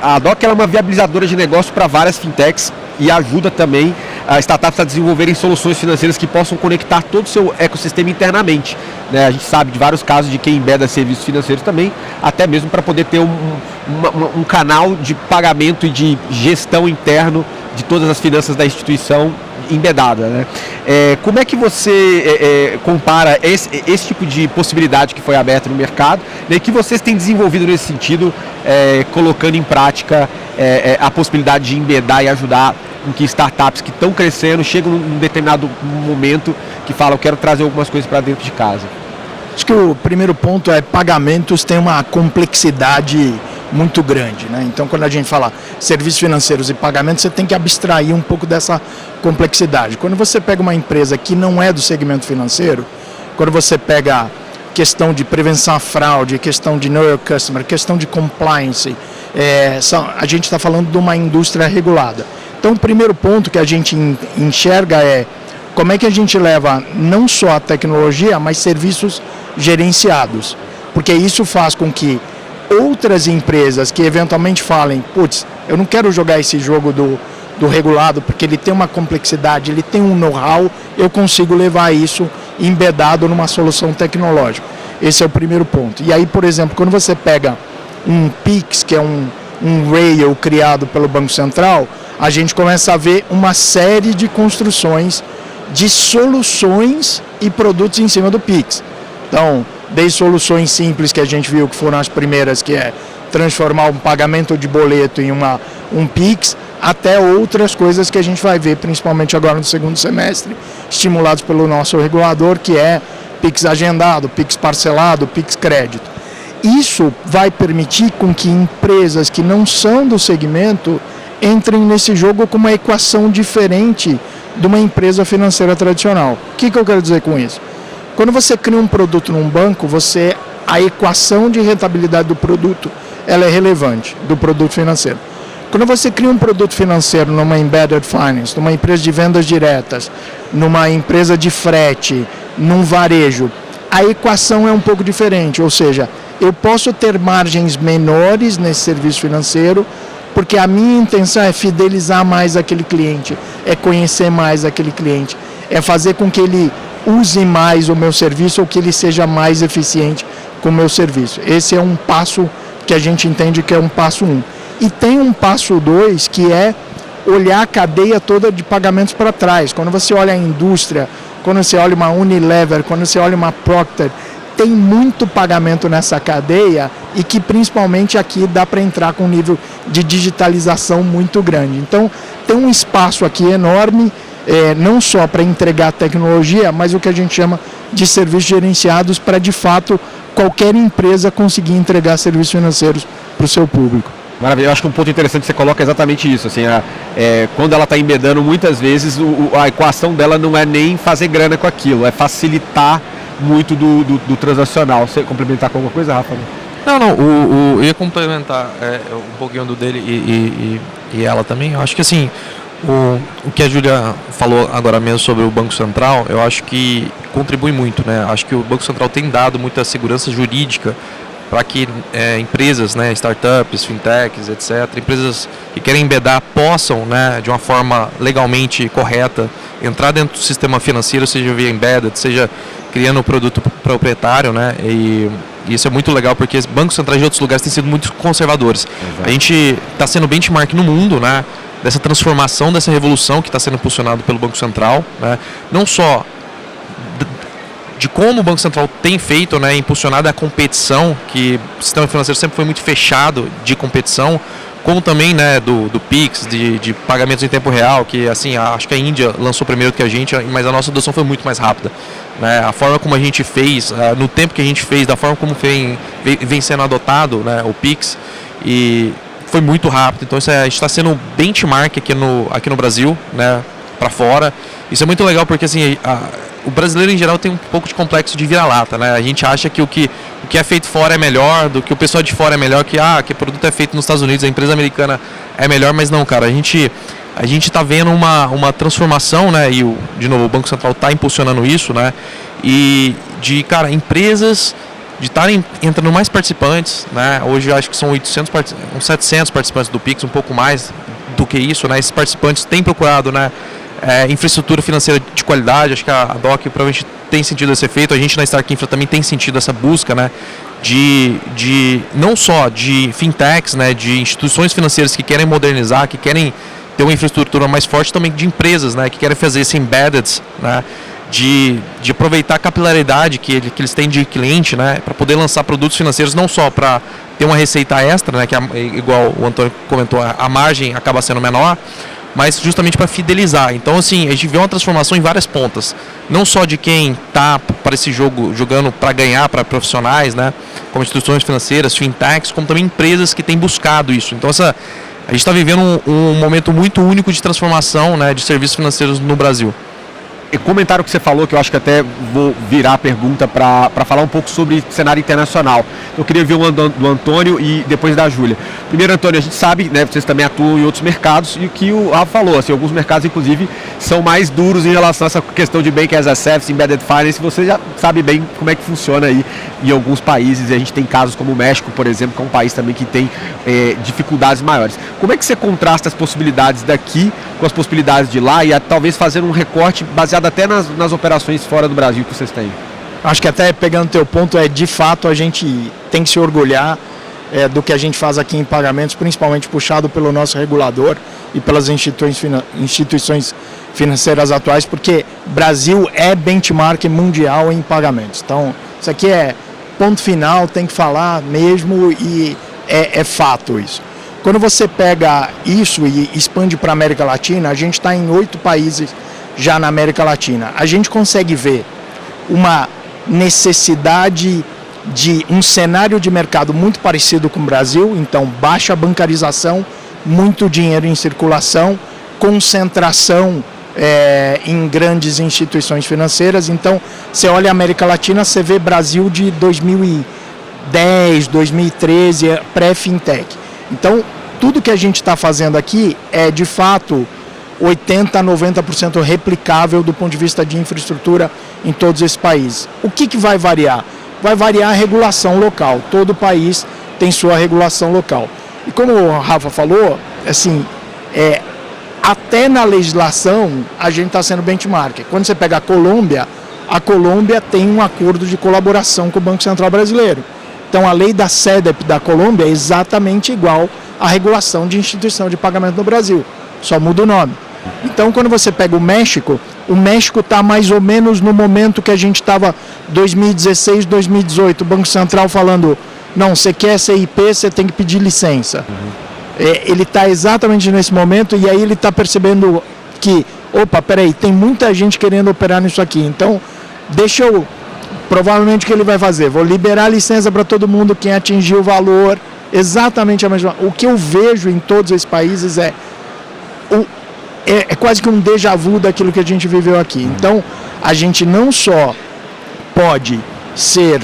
a DOC é uma viabilizadora de negócio para várias fintechs e ajuda também a startups a desenvolverem soluções financeiras que possam conectar todo o seu ecossistema internamente, né? A gente sabe de vários casos de quem embeda serviços financeiros também, até mesmo para poder ter um canal de pagamento e de gestão interno de todas as finanças da instituição embedada, né? Como é que você compara esse tipo de possibilidade que foi aberta no mercado, né, que vocês têm desenvolvido nesse sentido, colocando em prática a possibilidade de embedar e ajudar com que startups que estão crescendo chegam num determinado momento que falam, eu quero trazer algumas coisas para dentro de casa? Acho que o primeiro ponto é pagamentos tem uma complexidade muito grande, né? Então, quando a gente fala serviços financeiros e pagamentos, você tem que abstrair um pouco dessa complexidade. Quando você pega uma empresa que não é do segmento financeiro, quando você pega questão de prevenção à fraude, questão de know your customer, questão de compliance, a gente está falando de uma indústria regulada. Então, o primeiro ponto que a gente enxerga é como é que a gente leva não só a tecnologia, mas serviços gerenciados, porque isso faz com que outras empresas que eventualmente falem, putz, eu não quero jogar esse jogo do regulado porque ele tem uma complexidade, ele tem um know-how, eu consigo levar isso embedado numa solução tecnológica. Esse é o primeiro ponto. E aí, por exemplo, quando você pega um Pix, que é um rail criado pelo Banco Central, a gente começa a ver uma série de construções de soluções e produtos em cima do Pix. Então, desde soluções simples que a gente viu que foram as primeiras, que é transformar um pagamento de boleto em um Pix, até outras coisas que a gente vai ver, principalmente agora no segundo semestre, estimulados pelo nosso regulador, que é Pix agendado, Pix parcelado, Pix crédito. Isso vai permitir com que empresas que não são do segmento entrem nesse jogo com uma equação diferente de uma empresa financeira tradicional. O que eu quero dizer com isso? Quando você cria um produto num banco, a equação de rentabilidade do produto ela é relevante, do produto financeiro. Quando você cria um produto financeiro numa embedded finance, numa empresa de vendas diretas, numa empresa de frete, num varejo, a equação é um pouco diferente, ou seja, eu posso ter margens menores nesse serviço financeiro, porque a minha intenção é fidelizar mais aquele cliente, é conhecer mais aquele cliente, é fazer com que ele use mais o meu serviço ou que ele seja mais eficiente com o meu serviço. Esse é um passo que a gente entende que é um passo 1. E tem um passo 2, que é olhar a cadeia toda de pagamentos para trás. Quando você olha a indústria, quando você olha uma Unilever, quando você olha uma Procter, tem muito pagamento nessa cadeia e que principalmente aqui dá para entrar com um nível de digitalização muito grande. Então tem um espaço aqui enorme, não só para entregar tecnologia, mas o que a gente chama de serviços gerenciados para de fato qualquer empresa conseguir entregar serviços financeiros para o seu público. Maravilha, eu acho que um ponto interessante que você coloca é exatamente isso, assim, quando ela está embedando, muitas vezes a equação dela não é nem fazer grana com aquilo, é facilitar muito do transacional. Você complementar com alguma coisa, Rafa? Não, eu ia complementar um pouquinho do dele e ela também. Eu acho que assim, o que a Júlia falou agora mesmo sobre o Banco Central, eu acho que contribui muito, né? Acho que o Banco Central tem dado muita segurança jurídica para que empresas, né, startups, fintechs, etc., empresas que querem embedar possam, né, de uma forma legalmente correta, entrar dentro do sistema financeiro, seja via embedded, seja criando um produto proprietário, né, e isso é muito legal porque os bancos centrais de outros lugares têm sido muito conservadores. Exato. A gente está sendo benchmark no mundo, né, dessa transformação, dessa revolução que está sendo impulsionado pelo Banco Central, né, não só de como o Banco Central tem feito, né, impulsionado a competição, que o sistema financeiro sempre foi muito fechado de competição, como também, né, do Pix, de pagamentos em tempo real, que assim, acho que a Índia lançou primeiro que a gente, mas a nossa adoção foi muito mais rápida, né, a forma como a gente fez, no tempo que a gente fez, da forma como vem sendo adotado, né, o Pix, e foi muito rápido. Então isso a gente está sendo benchmark aqui no Brasil, né, para fora. Isso é muito legal porque assim, o brasileiro em geral tem um pouco de complexo de vira-lata, né? A gente acha que o que é feito fora é melhor, do que o pessoal de fora é melhor, que o produto é feito nos Estados Unidos, a empresa americana é melhor, mas não, cara, a gente está vendo uma transformação, né? E de novo, o Banco Central está impulsionando isso, né? E de, cara, empresas de estarem entrando mais participantes, né? Hoje eu acho que são 700 participantes do Pix, um pouco mais do que isso, né? Esses participantes têm procurado, né, infraestrutura financeira de qualidade. Acho que a DOC provavelmente tem sentido esse efeito. A gente na Stark Infra também tem sentido essa busca, né, de não só de fintechs, né, de instituições financeiras que querem modernizar, que querem ter uma infraestrutura mais forte, também de empresas, né, que querem fazer esse embedded, né, de aproveitar a capilaridade que eles têm de cliente, né, para poder lançar produtos financeiros, não só para ter uma receita extra, né, que igual o Antônio comentou, a margem acaba sendo menor, mas justamente para fidelizar. Então, assim, a gente vê uma transformação em várias pontas, não só de quem está para esse jogo jogando para ganhar, para profissionais, né, como instituições financeiras, fintechs, como também empresas que têm buscado isso. Então, a gente está vivendo um momento muito único de transformação, né, de serviços financeiros no Brasil. E comentário que você falou, que eu acho que até vou virar a pergunta para falar um pouco sobre cenário internacional. Eu queria ver o do Antônio e depois da Júlia. Primeiro, Antônio, a gente sabe, né, vocês também atuam em outros mercados, e o que o Rafa falou, assim, alguns mercados, inclusive, são mais duros em relação a essa questão de Bank as a Service, Embedded Finance. Você já sabe bem como é que funciona aí em alguns países, e a gente tem casos como o México, por exemplo, que é um país também que tem dificuldades maiores. Como é que você contrasta as possibilidades daqui com as possibilidades de lá, e talvez fazer um recorte baseado até nas operações fora do Brasil que vocês têm? Acho que até pegando teu ponto, de fato a gente tem que se orgulhar do que a gente faz aqui em pagamentos, principalmente puxado pelo nosso regulador e pelas instituições financeiras atuais, porque Brasil é benchmark mundial em pagamentos. Então, isso aqui é ponto final, tem que falar mesmo, e é fato isso. Quando você pega isso e expande para a América Latina, a gente está em 8 países já na América Latina. A gente consegue ver uma necessidade de um cenário de mercado muito parecido com o Brasil, então baixa bancarização, muito dinheiro em circulação, concentração em grandes instituições financeiras. Então, você olha a América Latina, você vê Brasil de 2010, 2013, pré-fintech. Então, tudo que a gente está fazendo aqui é, de fato, 80% a 90% replicável do ponto de vista de infraestrutura em todos esses países. O que vai variar? Vai variar a regulação local. Todo país tem sua regulação local. E como o Rafa falou, assim, até na legislação a gente está sendo benchmark. Quando você pega a Colômbia tem um acordo de colaboração com o Banco Central Brasileiro. Então a lei da CEDEP da Colômbia é exatamente igual à regulação de instituição de pagamento no Brasil. Só muda o nome. Então, quando você pega o México está mais ou menos no momento que a gente estava 2016, 2018, o Banco Central falando, não, você quer CIP, você tem que pedir licença. Ele está exatamente nesse momento, e aí ele está percebendo que, opa, peraí, tem muita gente querendo operar nisso aqui, então provavelmente o que ele vai fazer? Vou liberar a licença para todo mundo, quem atingir o valor, exatamente a mesma. O que eu vejo em todos esses países é quase que um déjà vu daquilo que a gente viveu aqui. Então, a gente não só pode ser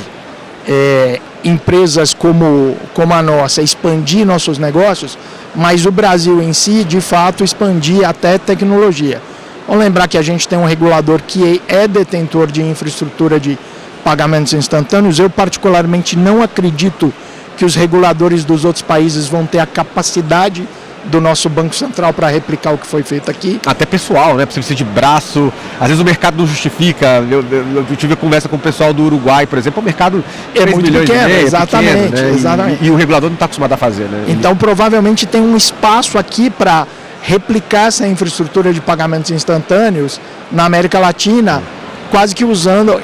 empresas como a nossa, expandir nossos negócios, mas o Brasil em si, de fato, expandir até tecnologia. Vamos lembrar que a gente tem um regulador que é detentor de infraestrutura de pagamentos instantâneos. Eu particularmente não acredito que os reguladores dos outros países vão ter a capacidade do nosso Banco Central para replicar o que foi feito aqui. Até pessoal, né? Precisa de braço. Às vezes o mercado não justifica. Eu tive conversa com o pessoal do Uruguai, por exemplo. O mercado é muito pequeno, exatamente, pequeno, né? exatamente. E o regulador não está acostumado a fazer, né? Então, provavelmente tem um espaço aqui para replicar essa infraestrutura de pagamentos instantâneos na América Latina, quase que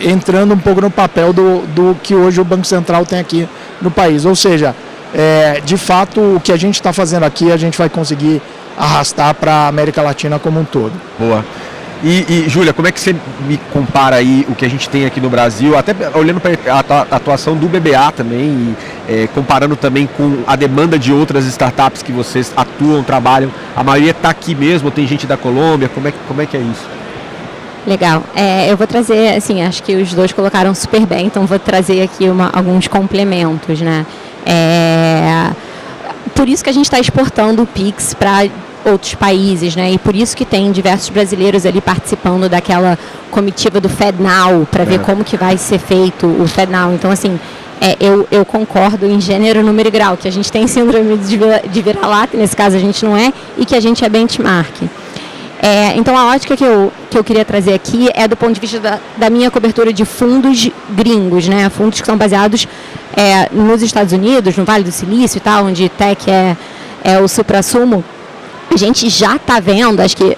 entrando um pouco no papel do que hoje o Banco Central tem aqui no país. Ou seja, de fato, o que a gente está fazendo aqui, a gente vai conseguir arrastar para a América Latina como um todo. Boa. E Júlia, como é que você me compara aí o que a gente tem aqui no Brasil, até olhando para a atuação do BBA também, comparando também com a demanda de outras startups que vocês atuam, trabalham, a maioria está aqui mesmo, tem gente da Colômbia, como é que é isso? Legal. Eu vou trazer, assim, acho que os dois colocaram super bem, então vou trazer aqui alguns complementos, né? Por isso que a gente está exportando o Pix para outros países, né? E por isso que tem diversos brasileiros ali participando daquela comitiva do FedNow para ver como que vai ser feito o FedNow. Então, assim, eu concordo em gênero, número e grau, que a gente tem síndrome de vira-lata, nesse caso a gente não é, e que a gente é benchmark. Então, a ótica que eu queria trazer aqui é do ponto de vista da minha cobertura de fundos gringos, né? Fundos que são baseados nos Estados Unidos, no Vale do Silício e tal, onde tech é o suprassumo. A gente já está vendo, acho que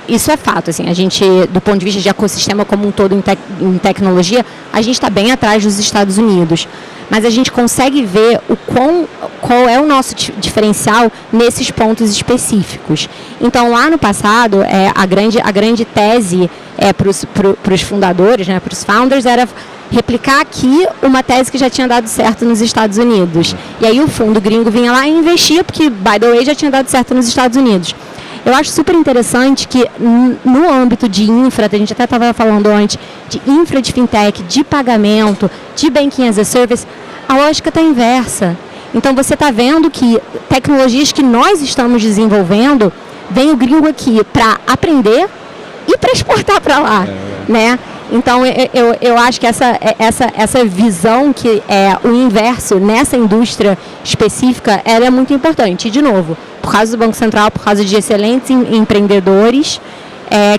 isso é fato, assim, a gente, do ponto de vista de ecossistema como um todo em tecnologia, a gente está bem atrás dos Estados Unidos. Mas a gente consegue ver qual é o nosso diferencial nesses pontos específicos. Então, lá no passado, a grande tese para os fundadores, né, para os founders, era replicar aqui uma tese que já tinha dado certo nos Estados Unidos. E aí o fundo gringo vinha lá e investia, porque, by the way, já tinha dado certo nos Estados Unidos. Eu acho super interessante que no âmbito de infra, a gente até estava falando antes, de infra de fintech, de pagamento, de banking as a service, a lógica está inversa. Então você está vendo que tecnologias que nós estamos desenvolvendo, vem o gringo aqui para aprender e para exportar para lá, né? Então eu acho que essa visão que é o inverso nessa indústria específica, ela é muito importante. E, de novo, por causa do Banco Central, por causa de excelentes empreendedores,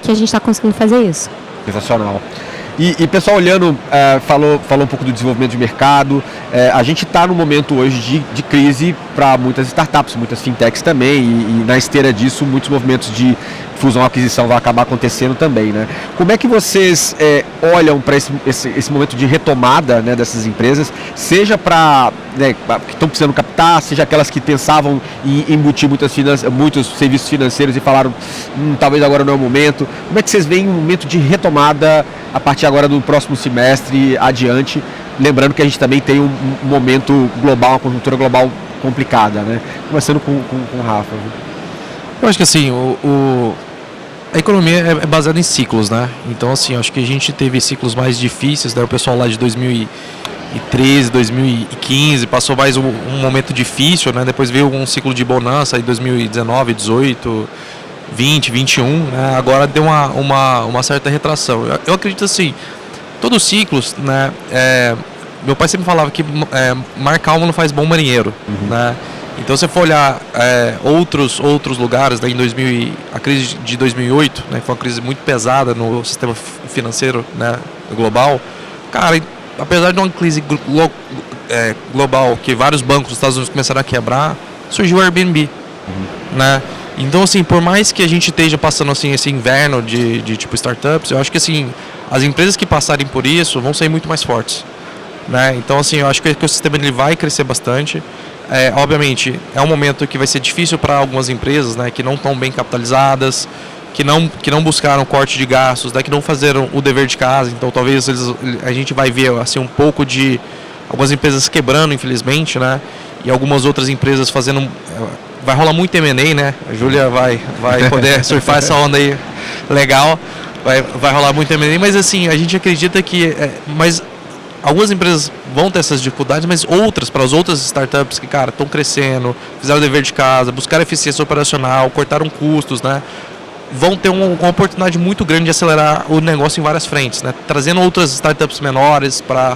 que a gente está conseguindo fazer isso. Sensacional. E pessoal, olhando, falou um pouco do desenvolvimento de mercado, a gente está num momento hoje de crise para muitas startups, muitas fintechs também, e na esteira disso, muitos movimentos de fusão e aquisição vão acabar acontecendo também, né? Como é que vocês olham para esse momento de retomada, né, dessas empresas, seja para que estão precisando captar, seja aquelas que pensavam em embutir muitos serviços financeiros e falaram, talvez agora não é o momento. Como é que vocês veem um momento de retomada a partir agora do próximo semestre adiante? Lembrando que a gente também tem um momento global, uma conjuntura global complicada, né? Começando com o Rafa. Eu acho que assim, a economia é baseada em ciclos, né? Então, assim, acho que a gente teve ciclos mais difíceis, né? O pessoal lá de 2013, 2015 passou mais um momento difícil, né? Depois veio um ciclo de bonança em 2019, 18, 20, 21, né? Agora deu uma certa retração. Eu acredito assim, todos os ciclos, né? Meu pai sempre falava que mar calmo não faz bom marinheiro, né? Então, se você for olhar outros lugares, né, a crise de 2008, né, foi uma crise muito pesada no sistema financeiro, né, global. Cara, apesar de uma crise global, que vários bancos dos Estados Unidos começaram a quebrar, surgiu o Airbnb, né? Então, assim, por mais que a gente esteja passando assim, esse inverno de tipo startups, eu acho que assim, as empresas que passarem por isso vão sair muito mais fortes, né? Então, assim, eu acho que o ecossistema ele vai crescer bastante. Obviamente, é um momento que vai ser difícil para algumas empresas, né, que não estão bem capitalizadas, que não buscaram corte de gastos, né, que não fizeram o dever de casa. Então, talvez a gente vai ver assim, um pouco de algumas empresas quebrando, infelizmente, né? e algumas outras empresas fazendo... Vai rolar muito M&A, né? A Júlia vai poder surfar essa onda aí legal. Vai rolar muito M&A, mas assim, a gente acredita que... mas algumas empresas vão ter essas dificuldades, mas outras, para as outras startups que, cara, estão crescendo, fizeram o dever de casa, buscaram eficiência operacional, cortaram custos, né? Vão ter uma oportunidade muito grande de acelerar o negócio em várias frentes, né? Trazendo outras startups menores para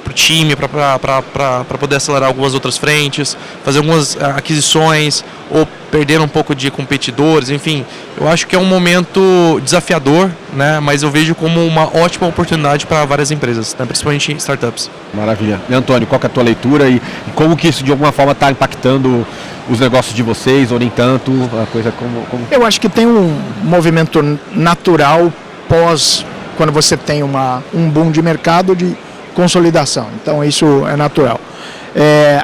o time, para poder acelerar algumas outras frentes, fazer algumas aquisições ou perder um pouco de competidores, enfim. Eu acho que é um momento desafiador, né? Mas eu vejo como uma ótima oportunidade para várias empresas, né? Principalmente startups. Maravilha. E Antônio, qual que é a tua leitura e como que isso de alguma forma está impactando os negócios de vocês ou nem tanto? A coisa como... Eu acho que tem um movimento natural pós, quando você tem um boom de mercado de consolidação. Então isso é natural.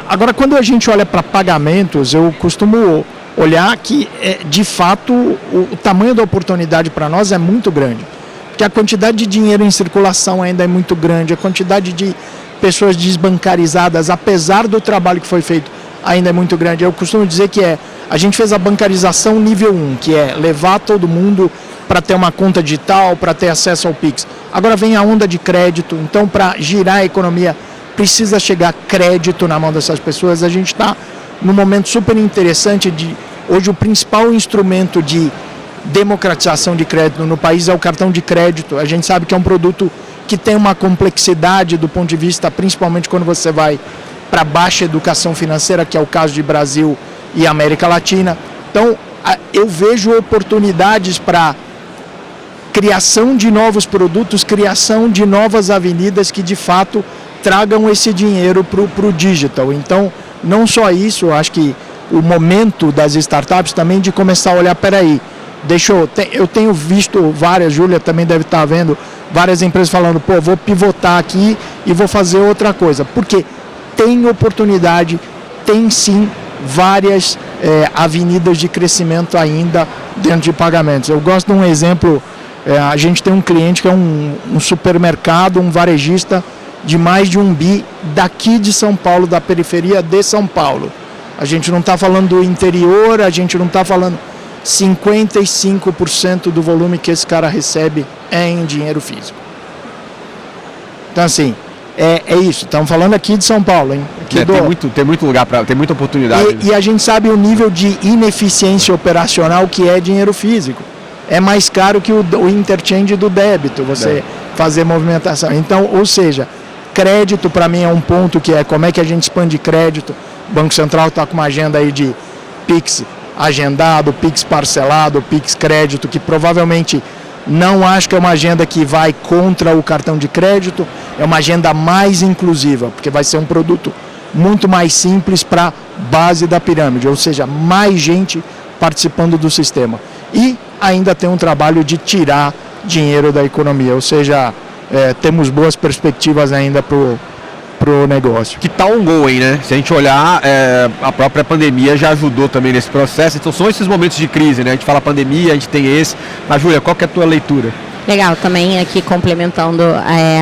Agora, quando a gente olha para pagamentos, eu costumo olhar que, de fato, o tamanho da oportunidade para nós é muito grande. Porque a quantidade de dinheiro em circulação ainda é muito grande, a quantidade de pessoas desbancarizadas, apesar do trabalho que foi feito, ainda é muito grande. Eu costumo dizer que a gente fez a bancarização nível 1, que é levar todo mundo para ter uma conta digital, para ter acesso ao Pix. Agora vem a onda de crédito, então para girar a economia precisa chegar crédito na mão dessas pessoas. A gente está num momento super interessante de... Hoje o principal instrumento de democratização de crédito no país é o cartão de crédito. A gente sabe que é um produto que tem uma complexidade do ponto de vista, principalmente quando você vai para baixa educação financeira, que é o caso de Brasil e América Latina. Então, eu vejo oportunidades para criação de novos produtos, criação de novas avenidas que, de fato, tragam esse dinheiro para o digital. Então, não só isso, eu acho que o momento das startups também de começar a olhar, peraí, eu tenho visto várias, Júlia também deve estar vendo, várias empresas falando, vou pivotar aqui e vou fazer outra coisa. Porque tem oportunidade, tem sim várias avenidas de crescimento ainda dentro de pagamentos. Eu gosto de um exemplo, a gente tem um cliente que é um supermercado, um varejista de mais de 1 bi daqui de São Paulo, da periferia de São Paulo. A gente não está falando do interior, a gente não está falando... 55% do volume que esse cara recebe é em dinheiro físico. Então, assim, é isso. Estamos falando aqui de São Paulo, hein? Tem muito lugar, tem muita oportunidade. E a gente sabe o nível de ineficiência operacional que é dinheiro físico. É mais caro que o interchange do débito, você fazer movimentação. Então, ou seja, crédito para mim é um ponto que é como é que a gente expande crédito. O Banco Central está com uma agenda aí de Pix agendado, Pix parcelado, Pix crédito, que provavelmente não acho que é uma agenda que vai contra o cartão de crédito, é uma agenda mais inclusiva, porque vai ser um produto muito mais simples para a base da pirâmide, ou seja, mais gente participando do sistema. E ainda tem um trabalho de tirar dinheiro da economia, ou seja, temos boas perspectivas ainda para o negócio. Que tá ongoing, né? Se a gente olhar, a própria pandemia já ajudou também nesse processo. Então são esses momentos de crise, né? A gente fala pandemia, a gente tem esse. Mas, Júlia, qual que é a tua leitura? Legal, também aqui complementando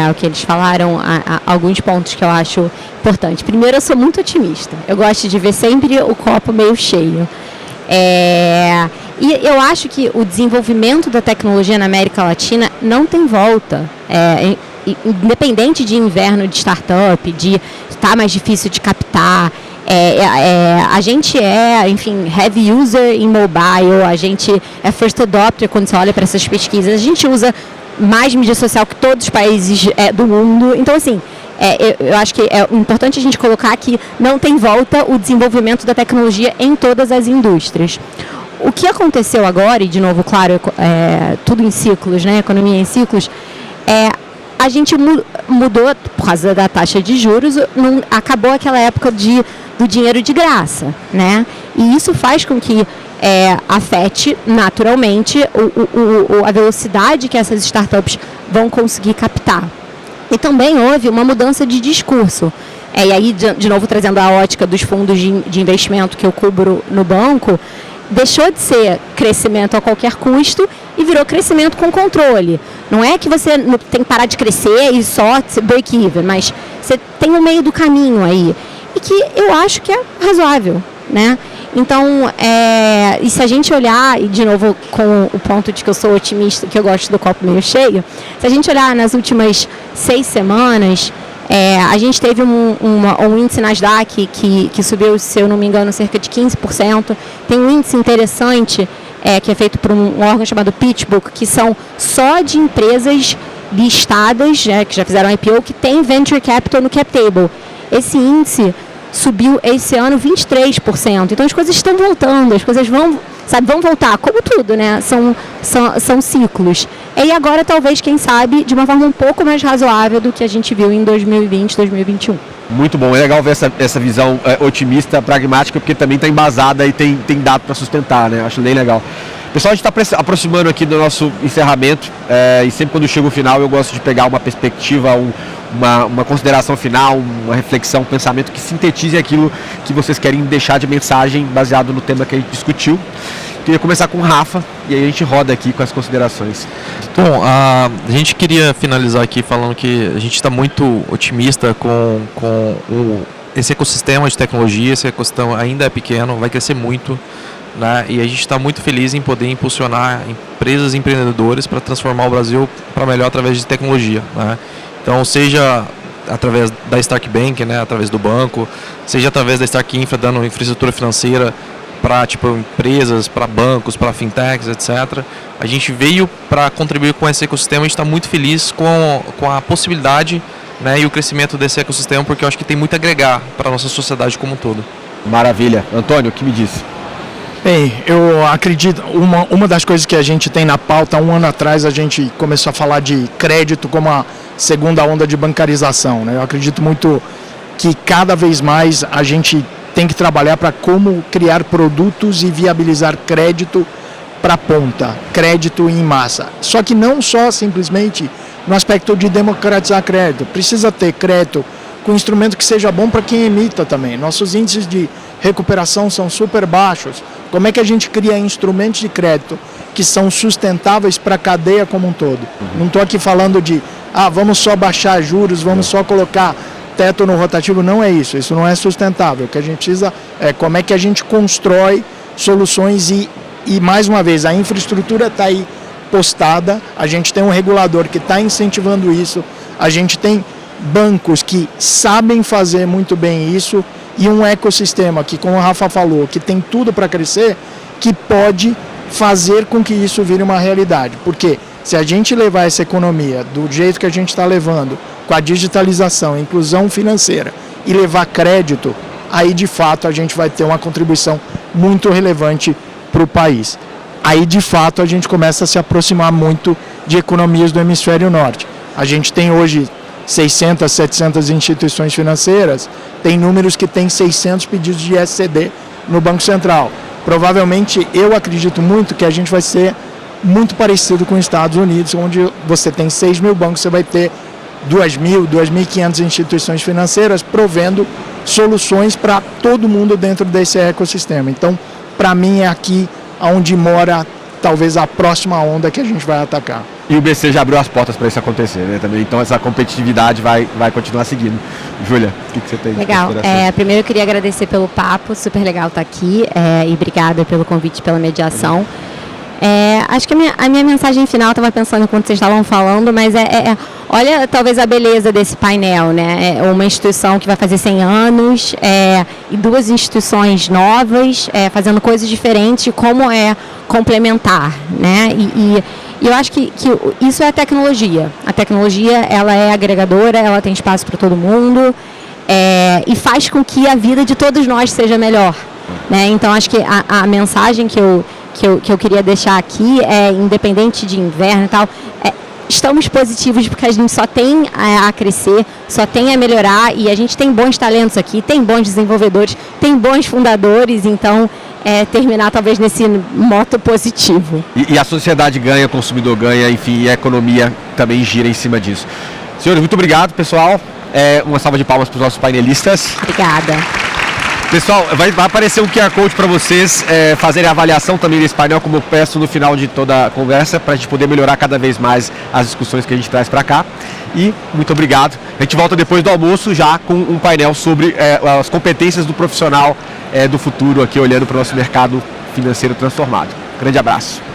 o que eles falaram, alguns pontos que eu acho importantes. Primeiro, eu sou muito otimista. Eu gosto de ver sempre o copo meio cheio. E eu acho que o desenvolvimento da tecnologia na América Latina não tem volta. Independente de inverno de startup, de estar mais difícil de captar, a gente enfim, heavy user em mobile, a gente é first adopter quando você olha para essas pesquisas, a gente usa mais mídia social que todos os países do mundo, então assim, eu acho que é importante a gente colocar que não tem volta o desenvolvimento da tecnologia em todas as indústrias. O que aconteceu agora, e de novo, claro, tudo em ciclos, né, economia em ciclos, a gente mudou, por causa da taxa de juros, acabou aquela época do dinheiro de graça, né? E isso faz com que afete naturalmente a velocidade que essas startups vão conseguir captar. E também houve uma mudança de discurso. E aí, de novo, trazendo a ótica dos fundos de investimento que eu cubro no banco, deixou de ser crescimento a qualquer custo e virou crescimento com controle. Não é que você tem que parar de crescer e só break-even, mas você tem o meio do caminho aí. e que eu acho que é razoável, né? Então, e se a gente olhar, e de novo com o ponto de que eu sou otimista, que eu gosto do copo meio cheio, se a gente olhar nas últimas 6 semanas, a gente teve um índice Nasdaq que subiu, se eu não me engano, cerca de 15%. Tem um índice interessante que é feito por um órgão chamado PitchBook, que são só de empresas listadas, que já fizeram IPO, que tem Venture Capital no Cap Table. Esse índice subiu esse ano 23%. Então as coisas estão voltando, as coisas vão voltar, como tudo, né? São ciclos. E agora, talvez, quem sabe, de uma forma um pouco mais razoável do que a gente viu em 2020, 2021. Muito bom, é legal ver essa visão otimista, pragmática, porque também está embasada e tem dado para sustentar, né? Acho bem legal. Pessoal, a gente está aproximando aqui do nosso encerramento, e sempre quando chega o final eu gosto de pegar uma perspectiva, uma consideração final, uma reflexão, um pensamento que sintetize aquilo que vocês querem deixar de mensagem baseado no tema que a gente discutiu. Queria começar com o Rafa e aí a gente roda aqui com as considerações. Bom, a gente queria finalizar aqui falando que a gente está muito otimista com esse ecossistema de tecnologia. Esse ecossistema ainda é pequeno, vai crescer muito, né? E a gente está muito feliz em poder impulsionar empresas e empreendedores para transformar o Brasil para melhor através de tecnologia, né? Então, seja através da Stark Bank, né, através do banco, seja através da Stark Infra, dando infraestrutura financeira para empresas, para bancos, para fintechs, etc. A gente veio para contribuir com esse ecossistema e está muito feliz com a possibilidade, né, e o crescimento desse ecossistema, porque eu acho que tem muito a agregar para a nossa sociedade como um todo. Maravilha. Antônio, o que me diz? Bem, eu acredito, uma das coisas que a gente tem na pauta, 1 ano atrás a gente começou a falar de crédito como a segunda onda de bancarização, né? Eu acredito muito que cada vez mais a gente tem que trabalhar para como criar produtos e viabilizar crédito para a ponta, crédito em massa. Só que não só simplesmente no aspecto de democratizar crédito, precisa ter crédito com instrumento que seja bom para quem emita também. Nossos índices de recuperação são super baixos. Como é que a gente cria instrumentos de crédito que são sustentáveis para a cadeia como um todo? Não estou aqui falando de, vamos só baixar juros, vamos só colocar teto no rotativo. Não é isso, isso não é sustentável. O que a gente precisa é como é que a gente constrói soluções e mais uma vez, a infraestrutura está aí postada, a gente tem um regulador que está incentivando isso, a gente tem bancos que sabem fazer muito bem isso e um ecossistema que, como o Rafa falou, que tem tudo para crescer, que pode fazer com que isso vire uma realidade. Porque se a gente levar essa economia do jeito que a gente está levando, com a digitalização, inclusão financeira e levar crédito, aí de fato a gente vai ter uma contribuição muito relevante para o país. Aí de fato a gente começa a se aproximar muito de economias do hemisfério norte. A gente tem hoje 600, 700 instituições financeiras, tem números que tem 600 pedidos de SCD no Banco Central. Provavelmente, eu acredito muito que a gente vai ser muito parecido com os Estados Unidos, onde você tem 6 mil bancos, você vai ter 2.000, 2.500 instituições financeiras provendo soluções para todo mundo dentro desse ecossistema. Então, para mim, é aqui onde mora talvez a próxima onda que a gente vai atacar. E o BC já abriu as portas para isso acontecer, né, também. Então essa competitividade vai continuar seguindo. Júlia, o que você tem? Legal. Primeiro eu queria agradecer pelo papo, super legal estar aqui, e obrigada pelo convite, pela mediação. Acho que a minha mensagem final, eu estava pensando enquanto vocês estavam falando, mas olha talvez a beleza desse painel, né? É uma instituição que vai fazer 100 anos, e 2 instituições novas, fazendo coisas diferentes, e como é complementar, né? E eu acho que isso é a tecnologia. A tecnologia, ela é agregadora, ela tem espaço para todo mundo, e faz com que a vida de todos nós seja melhor, né? Então, acho que a mensagem que eu queria deixar aqui independente de inverno e tal, estamos positivos porque a gente só tem a crescer, só tem a melhorar, e a gente tem bons talentos aqui, tem bons desenvolvedores, tem bons fundadores, então terminar talvez nesse moto positivo. E a sociedade ganha, o consumidor ganha, enfim, e a economia também gira em cima disso. Senhores, muito obrigado, pessoal. Uma salva de palmas para os nossos painelistas. Obrigada. Pessoal, vai aparecer um QR Code para vocês fazerem a avaliação também desse painel, como eu peço no final de toda a conversa, para a gente poder melhorar cada vez mais as discussões que a gente traz para cá. E muito obrigado. A gente volta depois do almoço já com um painel sobre as competências do profissional do futuro aqui, olhando para o nosso mercado financeiro transformado. Grande abraço.